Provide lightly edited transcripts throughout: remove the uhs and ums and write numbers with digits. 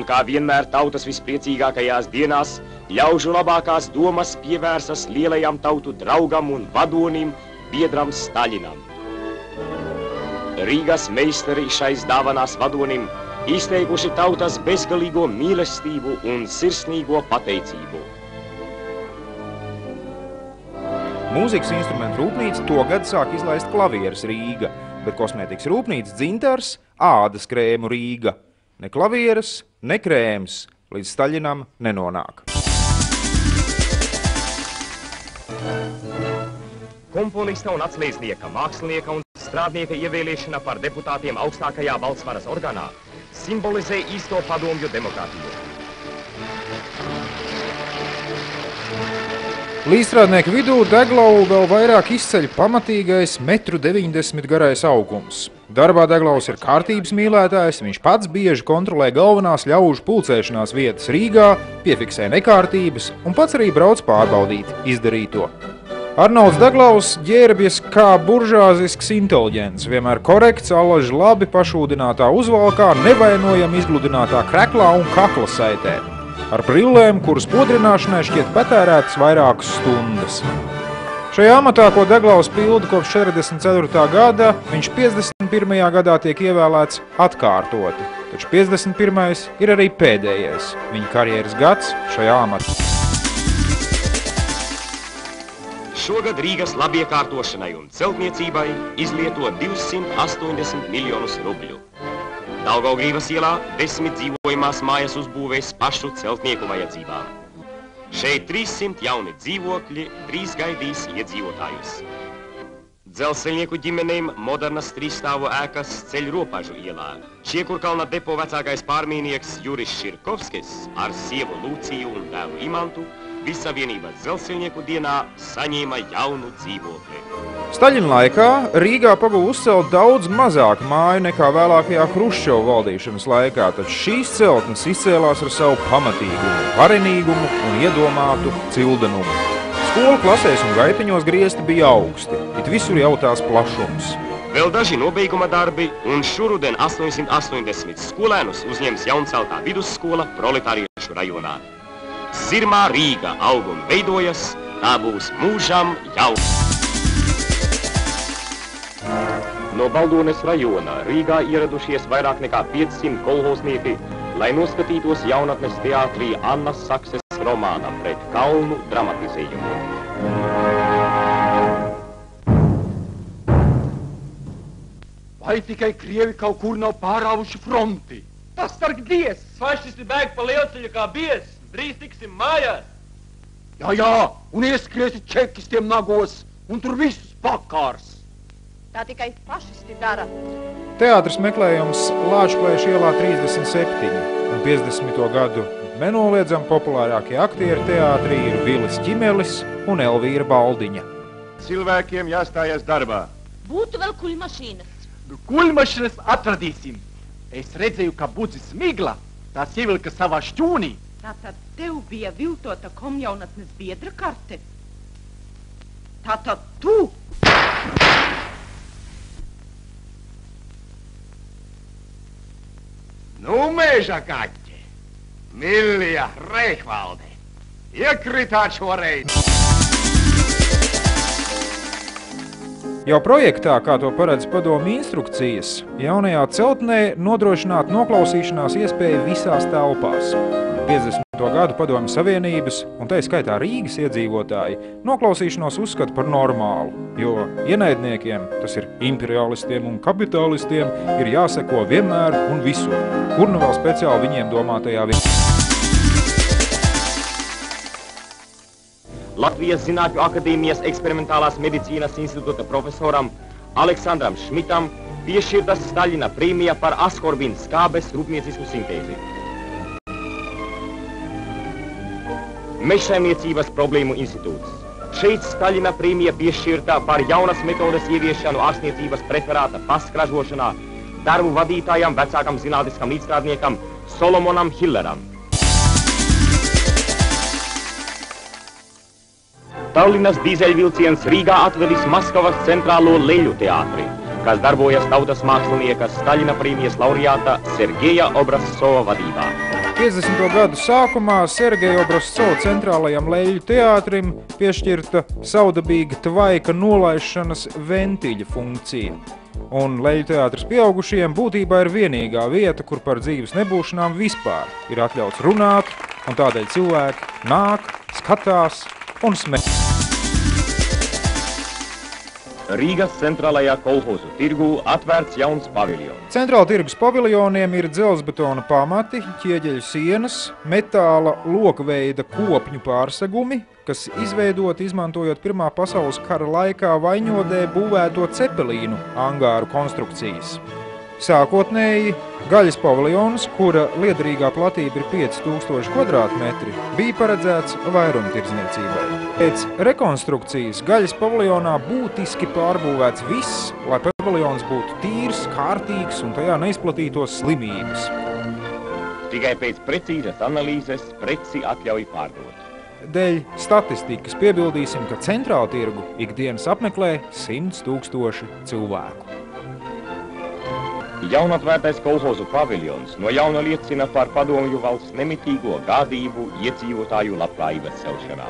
kā vienmēr tautas vispriecīgākajās dienās, ļaužu labākās domas pievērsas lielajam tautu draugam un vadonim, biedram Staļinam. Rīgas meistari šais dāvanās vadonim izteikuši tautas bezgalīgo mīlestību un sirsnīgo pateicību. Mūzikas instrumentu rūpnīca togad sāk izlaist klavieres Rīga, bet kosmētikas rūpnīca Dzintars ādas krēmu Rīga. Ne klavieres, ne krēms līdz Staļinam nenonāk. Komponista un atslēdznieka, mākslinieka un strādnieka ievēlēšana par deputātiem augstākajā valsts organā simbolizē īsto padomju demokrātiju. Līdzstrādnieku vidū Deglavu vēl vairāk izceļ pamatīgais 1,90 m garais augums. Darbā Deglavs ir kārtības mīlētājs, viņš pats bieži kontrolē galvenās ļaužu pulcēšanās vietas Rīgā, piefiksē nekārtības un pats arī brauc pārbaudīt izdarīto. Arnolds Deglavs ģērbjas kā buržāzisks inteliģents, vienmēr korekts, alaži labi pašūdinātā uzvalkā, nevainojami izgludinātā kreklā un kakla saitē. Ar brillēm, kuras podrināšanai šķiet patērētas vairākas stundas. Šajā amatā, ko Deglavs pilda kopš 44. gada, viņš 51. gadā tiek ievēlēts atkārtoti, taču 51. ir arī pēdējais viņa karjeras gads šajā amatā. Šogad Rīgas labiekārtošanai un celtniecībai izlieto 280 miljonus rubļu. Daugavgrīvas ielā 10 dzīvojamās mājas uzbūvēs pašu celtnieku vajadzībām. Šeit 300 jauni dzīvokļi drīz gaidīs iedzīvotājus. Dzelzceļnieku ģimenēm modernas trīsstāvu ēkas ceļ Ropažu ielā. Čiekurkalna depo vecākais pārmīnieks Juris Širkovskis ar sievu Lūciju un dēlu Imantu Vissavienības dzelzceļnieku dienā saņēma jaunu dzīvokli. Staļina laikā Rīgā paguva uzcelt daudz mazāk māju nekā vēlākajā Hruščova valdīšanas laikā, taču šīs celtnes izcēlās ar savu pamatīgumu, varenīgumu un iedomātu cildenumu. Skolu klasēs un gaitiņos griezti bija augsti, it visur jautās plašums. Vēl daži nobeiguma darbi un šuruden 880 skolēnus uzņems jaunceltā vidusskola proletāriešu rajonā. Sirmā Rīga aug un veidojas, tā būs mūžam jauka. No Baldones rajona Rīgā ieradušies vairāk nekā 500 kolhoznieki, lai noskatītos jaunatnes teātrī Annas Sakses romāna Pret kalnu dramatizējumu. Vai tikai krievi kaut kur nav pārāvuši fronti? Tas sarg dies! Fašisti bēg pa lielceļu kā bies! Drīz tiksim mājās! Jā, un ieskriesi čekistiem nagos, un tur visus pakārs. Tā tikai fašisti dara. Teātris meklējums Lāčplēša ielā 37 un 50. gadu nenoliedzam populārākie aktieri teātrī ir Vilis Ķimelis un Elvīra Baldiņa. Cilvēkiem jāstājas darbā. Būtu vēl kuļmašīnas. Kuļmašīnas atradīsim. Es redzēju, ka budzis Migla tās ievilka savā šķūnī. Tātad tev bija viltota komjaunatnes biedra karte? Tātad tu? Nu, meža kaķi! Milja, Reihvalde! Iekritāt šoreiz! Jau projektā, kā to paredz padomu instrukcijas, jaunajā celtnē nodrošināt noklausīšanās iespēju visās telpās. 50. gadu padomju Savienības, un tai skaitā Rīgas iedzīvotāji, noklausīšanos uzskata par normālu, jo ienaidniekiem, tas ir imperialistiem un kapitalistiem, ir jāseko vienmēr un visur, kur nu vēl speciāli viņiem domātajā vietā. Latvijas Zinātņu akadēmijas eksperimentālās medicīnas institūta profesoram Aleksandram Šmitam piešķirta Staļina prēmija par askorbīna skābes rūpniecisku sintēzi. Mežsaimniecības problēmu institūts. Šeit Staļina prēmija piešķirta par jaunas metodes ieviešanu ārstniecības preferāta paska ražošanā darbu vadītājam, vecākam zinātniskam līdzstrādniekam Solomonam Hilleram. Tallinas dīzeļvilciens Rīgā atvedis Maskavas centrālo Leļu teātri, kas darbojas tautas mākslinieka Staļina prēmijas laureāta Sergeja Obrazcova vadībā. 50. gadu sākumā Sergeja Obrascova centrālajam Leļļu teātrim piešķirta saudabīga tvaika nolaišanas ventiļa funkcija. Un Leļļu teātris pieaugušiem būtībā ir vienīgā vieta, kur par dzīves nebūšanām vispār ir atļauts runāt, un tādēļ cilvēki nāk, skatās un smēķē. Rīgas centrālajā kolhozu tirgū atvērts jauns paviljons. Centrāla tirgus paviljoniem ir dzelzbetona pamati, ķieģeļu sienas, metāla lokveida kopņu pārsegumi, kas izveidoti izmantojot Pirmā pasaules kara laikā Vaņodē būvēto cepelīnu angāru konstrukcijas. Sākotnēji gaļas paviljons, kura liederīgā platība ir 5000 kvadrātmetri, bija paredzēts vairumtirdzniecībai. Pēc rekonstrukcijas gaļas paviljonā būtiski pārbūvēts viss, lai paviljons būtu tīrs, kārtīgs un tajā neizplatītos slimības. Tikai pēc precīzas analīzes preci atļauj pārdot. Dēļ statistikas piebildīsim, ka centrāla tirgu ikdienas apmeklē 100 000 cilvēku. Jaunatvērtais kolhozu paviljons no jauna liecina par padomju valsts nemitīgo gādību iedzīvotāju labklājības celšanā.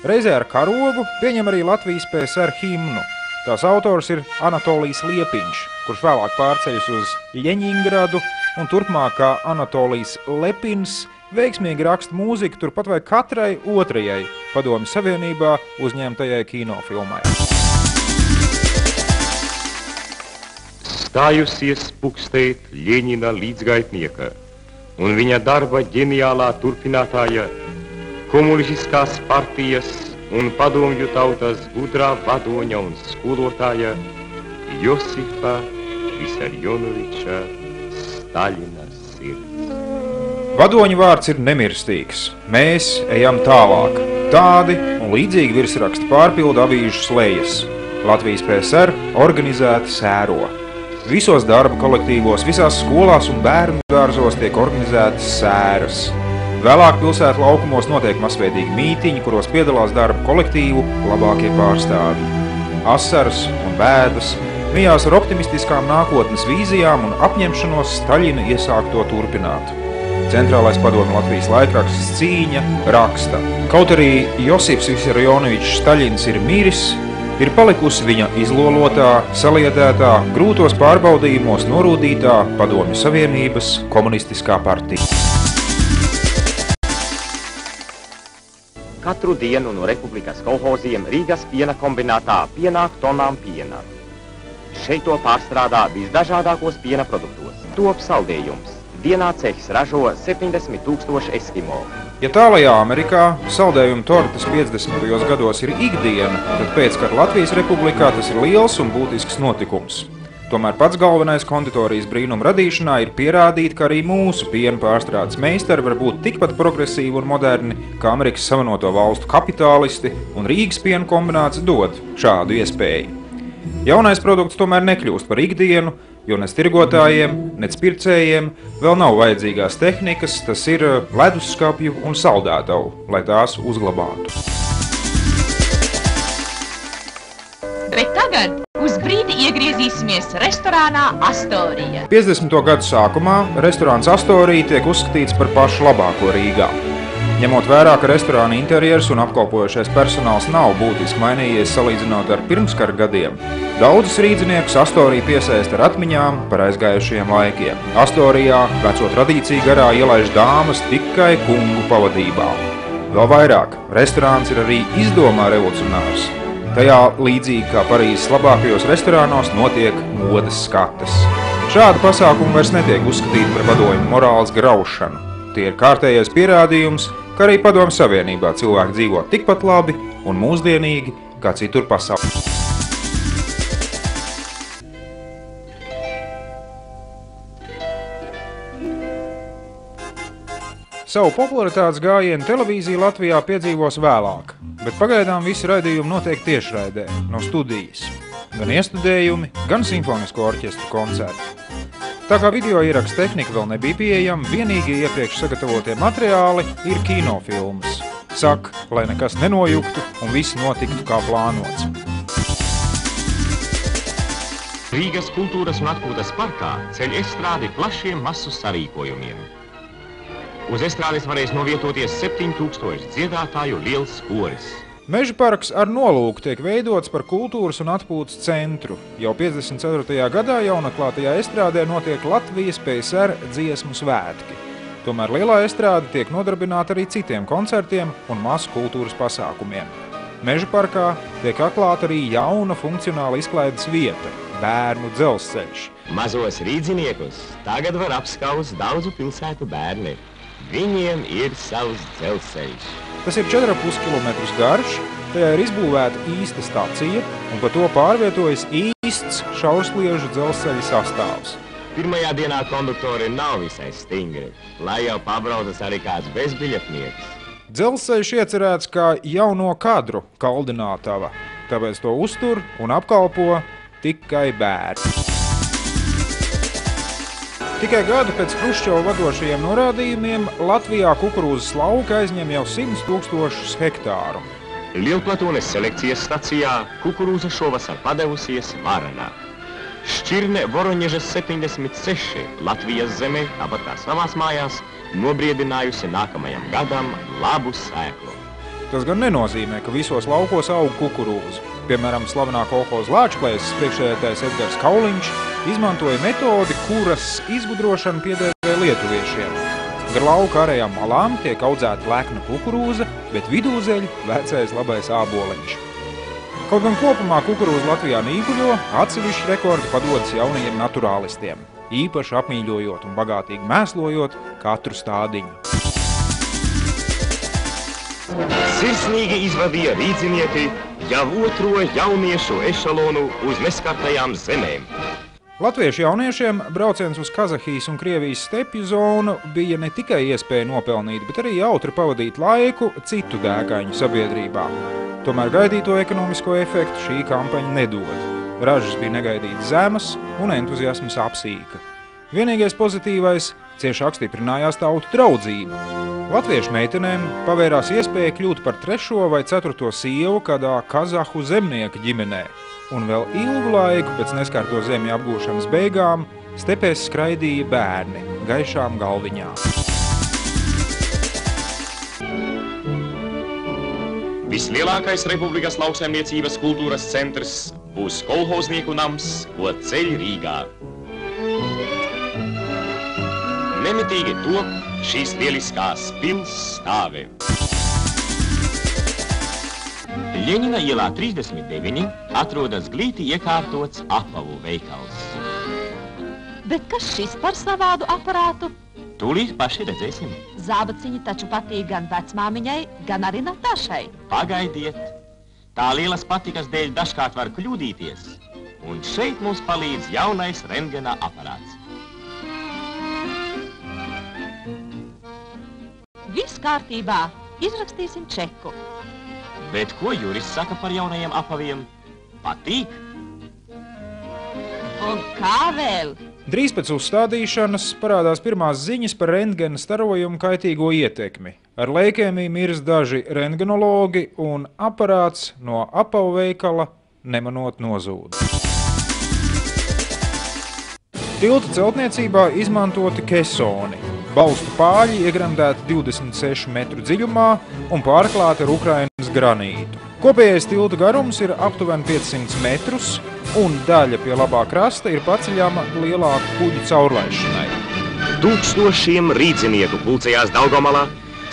Reizē ar karogu pieņem arī Latvijas PSR himnu. Tās autors ir Anatolijs Liepiņš, kurš vēlāk pārceļas uz Ļeņingradu un turpmākā Anatolijs Lepins veiksmīgi raksta mūziku turpat vai katrai otrajai Padomju Savienībā uzņemtajai kinofilmai. Stājusies pukstēt Ļeņina līdzgaitnieka un viņa darba ģeniālā turpinātāja, komunistiskās partijas un padomju tautas gudrā vadoņa un skolotāja Josifa Visarjonoviča Staļina sirds. Vadoņa vārds ir nemirstīgs. Mēs ejam tālāk. Tādi un līdzīgi virsraksti pārpilda avīžu slējas. Latvijas PSR organizēti sēro. Visos darba kolektīvos, visās skolās un bērnu dārzos tiek organizētas sēras. Vēlāk pilsētu laukumos notiek masveidīgi mītiņi, kuros piedalās darba kolektīvu labākie pārstāvji. Asaras un bēdas mijās ar optimistiskām nākotnes vīzijām un apņemšanos Staļina iesākto turpināt. Centrālais padomju Latvijas laikraksts Cīņa raksta. Kaut arī Josifs Visarjonovičs Staļins ir miris, ir palikusi viņa izlolotā, saliedētā, grūtos pārbaudījumos norūdītā Padomju Savienības komunistiskā partija. Katru dienu no Republikas kolhoziem Rīgas piena kombinātā pienāk tonām piena. Šeit to pārstrādā visdažādākos piena produktos. Top saldējums. Dienā cehs ražo 70 000 eskimo. Ja tālajā Amerikā saldējuma tortes 50. gados ir ikdiena, tad pēckara Latvijas Republikā tas ir liels un būtisks notikums. Tomēr pats galvenais konditorijas brīnuma radīšanā ir pierādīt, ka arī mūsu piena pārstrādes meistari var būt tikpat progresīvi un moderni, kā Amerikas Savienoto Valstu kapitālisti, un Rīgas piena kombināts dod šādu iespēju. Jaunais produkts tomēr nekļūst par ikdienu, jo nec tirgotājiem, nec pircējiem vēl nav vajadzīgās tehnikas, tas ir leduskapju un saldētavu, lai tās uzglabātu. Bet tagad uz brīdi iegriezīsimies restorānā Astorija. 50. gadu sākumā restorāns Astorija tiek uzskatīts par pašu labāko Rīgā. Ņemot vērā, ka restorāna interjers un apkalpojošais personāls nav būtiski mainījies salīdzinot ar pirmskara gadiem, daudzus rīdziniekus Astorija piesaista ar atmiņām par aizgājušajiem laikiem. Astorijā veco tradīciju garā ielaiž dāmas tikai kungu pavadībā. Vēl vairāk, restorāns ir arī izdomā revolucionārs. Tajā, līdzīgi kā Parīzes labākajos restorānos, notiek modes skates. Šādi pasākumi vairs netiek uzskatīti par padomju morāles graušanu. Tie ir kārtējais pierādījums, ka arī Padomju Savienībā cilvēki dzīvo tikpat labi un mūsdienīgi kā citur pasaulē. Savu popularitātes gājienu televīzija Latvijā piedzīvos vēlāk, bet pagaidām visi raidījumi notiek tiešraidē no studijas. Gan iestudējumi, gan simfonisko orķestru koncerti. Tā kā video ieraksta tehnika vēl nebija pieejama, vienīgie iepriekš sagatavotie materiāli ir kinofilmas. Saka, lai nekas nenojuktu un viss notiktu kā plānots. Rīgas kultūras un atpūtas parkā ceļ estrādi plašiem masu sarīkojumiem. Uz estrādes varēs novietoties 7000 dziedātāju liels koris. Meža parks ar nolūku tiek veidots par kultūras un atpūtas centru. Jau 54. gadā jaunaklātajā estrādē notiek Latvijas PSR dziesmu svētki. Tomēr lielā estrāde tiek nodarbināta arī citiem koncertiem un masu kultūras pasākumiem. Meža parkā tiek atklāta arī jauna funkcionāla izklaides vieta – bērnu dzelzceļš. Mazos rīdziniekus tagad var apskaust daudzu pilsētu bērni. Viņiem ir savs dzelzceļš. Tas ir 4,5 km garš, tajā ir izbūvēta īsta stacija un pa to pārvietojas īsts šaursliežu dzelzceļa sastāvs. Pirmajā dienā konduktori nav visai stingri, lai jau pabraucas arī kāds bezbiļetnieks. Dzelzceļš iecerēts kā jauno kadru kaldinātava, tāpēc to uztur un apkalpo tikai bērni. Tikai gadu pēc Hruščova vadošajiem norādījumiem Latvijā kukurūzas lauka aizņem jau 100 000 hektāru. Lielplatones selekcijas stacijā kukurūza šovasar padevusies varanā. Šķirne Voroņežas 76 Latvijas zeme, tāpat kā savās mājās, nobriedinājusi nākamajam gadam labu sēklu. Tas gan nenozīmē, ka visos laukos aug kukurūza. Piemēram, slavenā kolhoza Lāčplēses priekšsēdētājs Edgars Kauliņš izmantoja metodi, kuras izgudrošana piedēvē lietuviešiem. Gar lauka ārējām malām tiek audzēta lekna kukurūza, bet vidū zeļ vecais labais āboliņš. Kaut gan kopumā kukurūza Latvijā nīguļo, atsevišķi rekordi padodas jaunajiem naturālistiem, īpaši apmīļojot un bagātīgi mēslojot katru stādiņu. Sirsnīgi izvadīja rīdzinieki jau otro jauniešu ešalonu uz neskartajām zemēm. Latviešu jauniešiem brauciens uz Kazahijas un Krievijas stepju zonu bija ne tikai iespēja nopelnīt, bet arī jautri pavadīt laiku citu dēkaņu sabiedrībā. Tomēr gaidīto ekonomisko efektu šī kampaņa nedod. Ražas bija negaidīti zemas un entuziasms apsīka. Vienīgais pozitīvais – cieši apstiprinājās tautu draudzība. Latviešu meitenēm pavērās iespēja kļūt par 3. vai 4. sievu kādā kazahu zemnieka ģimenē. Un vēl ilgu laiku pēc neskarto zemju apgūšanas beigām stepēs skraidīja bērni gaišām galviņām. Vislielākais Republikas lauksaimniecības kultūras centrs būs kolhoznieku nams, ko ceļ Rīgā. Nemitīgi top šīs lieliskās pils stāve. Ļeņina ielā 39 atrodas glīti iekārtots apavu veikals. Bet kas šis par savādu aparātu? Tūlīt paši redzēsim. Zābaciņi taču patīk gan vecmāmiņai, gan arī Natašai. Pagaidiet. Tā lielas patikas dēļ dažkārt var kļūdīties. Un šeit mums palīdz jaunais rentgena aparāts. Viss kārtībā. Izrakstīsim čeku. Bet ko jurists saka par jaunajiem apaviem? Patīk? Un kā vēl? Drīz pēc uzstādīšanas parādās pirmās ziņas par rentgena starojumu kaitīgo ietekmi. Ar leikēmiju mirst daži rentgenologi un aparāts no apavu veikala nemanot nozūd. Tilta celtniecībā izmantoti kesoni. Balstu pāļi iegremdēti 26 metru dziļumā un pārklāti ar Ukrainas granītu. Kopējais tilta garums ir aptuveni 500 metrus, un daļa pie labā krasta ir paceļama lielāku kuģu caurlaišanai. Tūkstošiem rīdzinieku pulcējās Daugamalā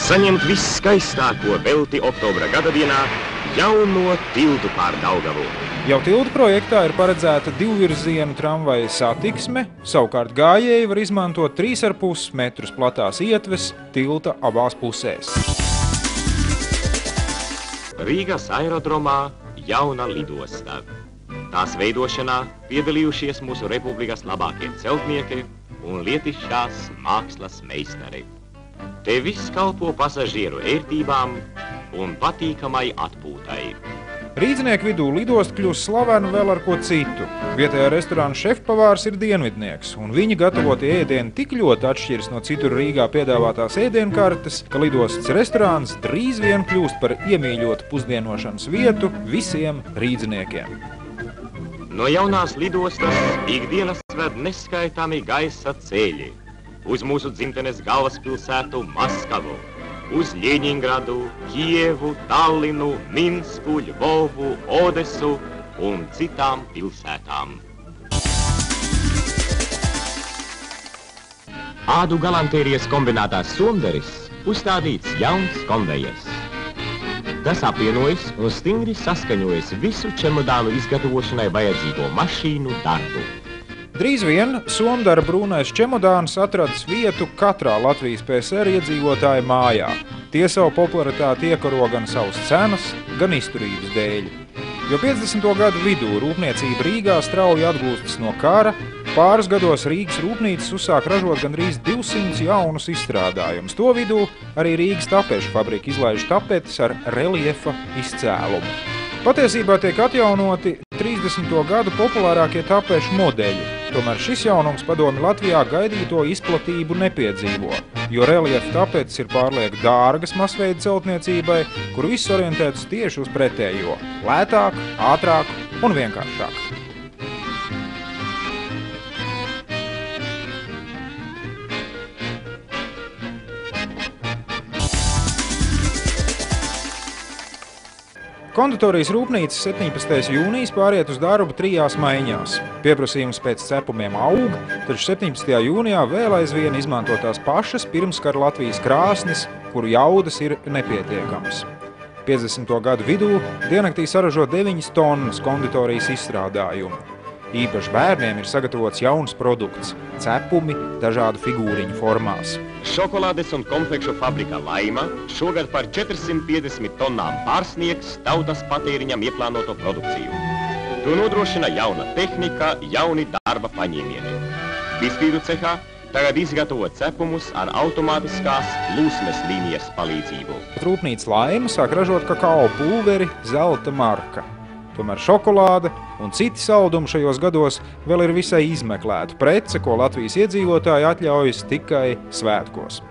saņemt visskaistāko velti oktobra gadadienā jauno tiltu pār Daugavu. Jau tilta projektā ir paredzēta divvirzienu tramvaja satiksme, savukārt gājēji var izmantot 3,5 metrus platās ietves tilta abās pusēs. Rīgas aerodromā jauna lidostā. Tās veidošanā piedalījušies mūsu republikas labākie celtnieki un lietišķās mākslas meistari. Te viss kalpo pasažieru ērtībām un patīkamai atpūtai. Rīdzinieku vidū lidost kļūst slavena vēl ar ko citu. Vietējā restorāna šefpavārs ir dienvidnieks, un viņa gatavotie ēdieni tik ļoti atšķiras no citur Rīgā piedāvātās ēdienkartes, ka lidostas restorāns drīz vien kļūst par iemīļotu pusdienošanas vietu visiem rīdziniekiem. No jaunās lidostas ikdienas ved neskaitāmi gaisa ceļi uz mūsu dzimtenes galvaspilsētu Maskavu, uz Ļeņingradu, Kijevu, Tallinu, Minsku, Ļvovu, Odesu un citām pilsētām. Ādu galantērijas kombinātās somderis uzstādīts jauns konvejers. Tas apvienojas un stingri saskaņojas visu čemodānu izgatavošanai vajadzīgo mašīnu darbu. Drīz vien Somdara brūnais čemodāns atradis vietu katrā Latvijas PSR iedzīvotāja mājā. Tie savu popularitāti iekaro gan savas cenas, gan izturības dēļ. Jo 50. gadu vidū rūpniecība Rīgā strauji atgūstas no kara, pāris gados Rīgas rūpnīcas uzsāk ražot gandrīz 200 jaunus izstrādājumus. To vidū arī Rīgas tapešu fabrika izlaiž tapetes ar reliefa izcēlumu. Patiesībā tiek atjaunoti 30. gadu populārākie tapešu modeļi. Tomēr šis jaunums padomi Latvijā gaidīto izplatību nepiedzīvo, jo reliefa tapetes ir pārlieku dārgas masveida celtniecībai, kur viss orientēts tieši uz pretējo – lētāk, ātrāk un vienkāršāk. Konditorijas rūpnīcas 17. jūnijas pāriet uz darbu 3 maiņās. Pieprasījums pēc cepumiem aug, taču 17. jūnijā vēl aizvien izmanto tās pašas pirmskara Latvijas krāsnis, kuru jaudas ir nepietiekams. 50. gadu vidū diennaktī saražo 9 tonnas konditorijas izstrādājumu. Īpaši bērniem ir sagatavots jauns produkts – cepumi dažādu figūriņu formās. Šokolādes un konfekšu fabrika Laima šogad par 450 tonnām pārsniegs tautas patēriņam ieplānoto produkciju. To nodrošina jauna tehnika, jauni darba paņēmieni. Biskvītu cehā tagad izgatavo cepumus ar automātiskās plūsmes līnijas palīdzību. Rūpnīca Laima sāk ražot kakao pulveri Zelta marka. Tomēr šokolāde un citi saldumi šajos gados vēl ir visai izmeklēta prece, ko Latvijas iedzīvotāji atļaujas tikai svētkos.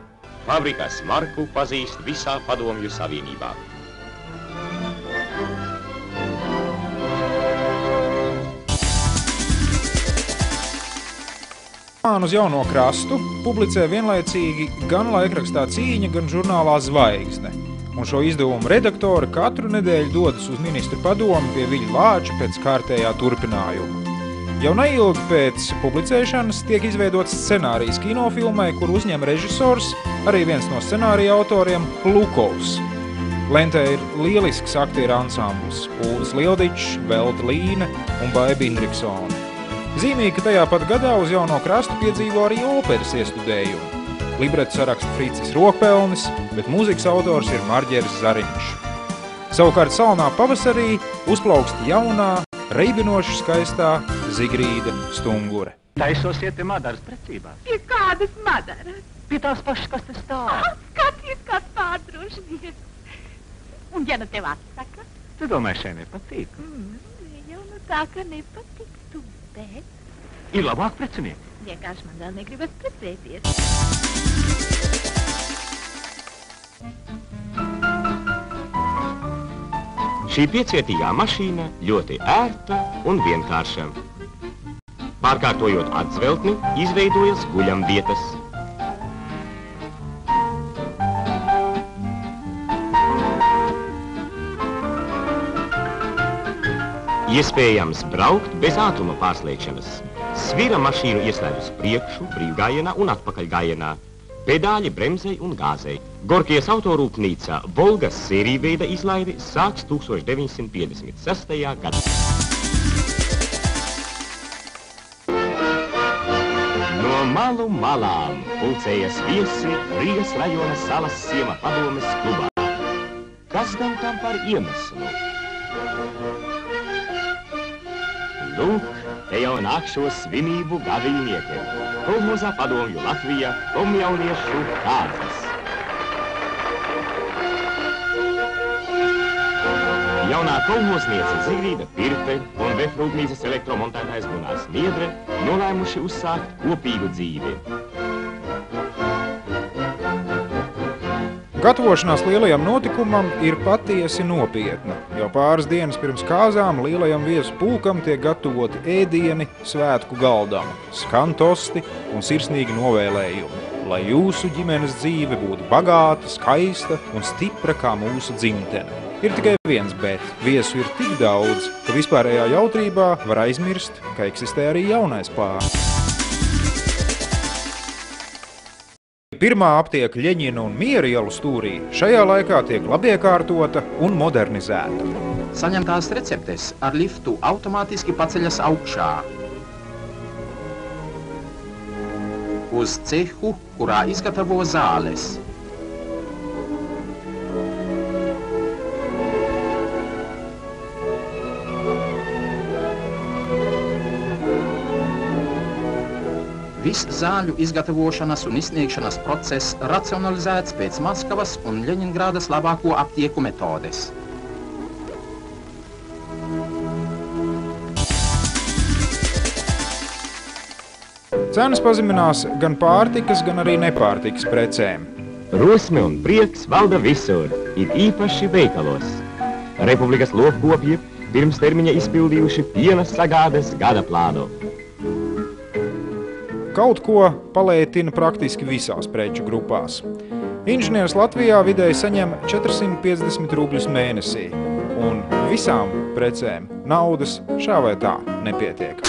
Fabrikas marku pazīst visā Padomju Savienībā. Uz jauno krastu publicē vienlaicīgi gan laikrakstā Cīņa, gan žurnālā Zvaigzne. Un šo izdevumu redaktori katru nedēļu dodas uz ministru padomu pie Viļa Lāča pēc kārtējā turpinājuma. Jau neilgi pēc publicēšanas tiek izveidots scenārijs kinofilmai, kur uzņem režisors, arī viens no scenārija autoriem – Lukovs. Lentē ir lielisks aktieru ansamblis – Ulris Lieldičs, Velta Līne un Baiba Indriksone. Zīmīgi, ka tajā pat gadā uz jauno krastu piedzīvo arī operas iestudējumu. Libretu saraksta Fricis Rokpelnis, bet mūzikas autors ir Marģeris Zariņš. Savukārt Salnā pavasarī uzplaukst jaunā, reibinoši skaistā Zigrīda Stungure. Taisosiet pie Madaras precībās. Pie kādas Madaras? Pie tās pašas, kas te stāv. Skaties, kāds pārdrošinieks. Un ja nu tev atsaka? Tu domāji, šai nepatīk? Jau nu tā, ka nepatiktu, bet... Ir labāk precinieki. Vienkārši man vēl negribas precēties. Šī piecvietīgā mašīna ļoti ērta un vienkārša. Pārkārtojot atzveltni, izveidojas guļamvietas. Iespējams braukt bez ātruma pārslēgšanas. Svira mašīnu ieslēdz uz priekšu, brīvgājienā un atpakaļgājienā. Pedāļi bremzei un gāzei. Gorkijas autorūpnīca Volgas sērīveida izlaidi sāks 1956. gadā. No malu malām pulcējas viesi Rīgas rajona Salas Siema padomes klubā. Kas gan tam par iemeslu? Lūk, te jau nāk šo svinību gadījumnieki. Kolhozā Padomju Latvija komjauniešu kārtas. Jaunā kolhozniece Zigrīda Pirpe un Vefrūpnīcas elektromontētājs Gunārs Niedre nolēmuši uzsākt kopīgu dzīvi. Gatavošanās lielajam notikumam ir patiesi nopietna. Jau pāris dienas pirms kāzām lielajam viesu pulkam tiek gatavoti ēdieni svētku galdam, skan tosti un sirsnīgi novēlējumi, lai jūsu ģimenes dzīve būtu bagāta, skaista un stipra kā mūsu dzimtene. Ir tikai viens bet. Viesu ir tik daudz, ka vispārējā jautrībā var aizmirst, ka eksistē arī jaunais pāris. Pirmā aptieka Ļeņina un Miera ielu stūrī šajā laikā tiek labiekārtota un modernizēta. Saņemtās receptes ar liftu automātiski paceļas augšā uz cehu, kurā izgatavo zāles. Viss zāļu izgatavošanas un izsniegšanas process racionalizēts pēc Maskavas un Ļeņingrādas labāko aptieku metodes. Cenas pazeminās gan pārtikas, gan arī nepārtikas precēm. Rosme un prieks valda visur, it īpaši veikalos. Republikas lopkopji pirms termiņa izpildījuši piena sagādes gada plānu. Kaut ko palētina praktiski visās preču grupās. Inženieris Latvijā vidēji saņem 450 rubļus mēnesī, un visām precēm naudas šā vai tā nepietiek.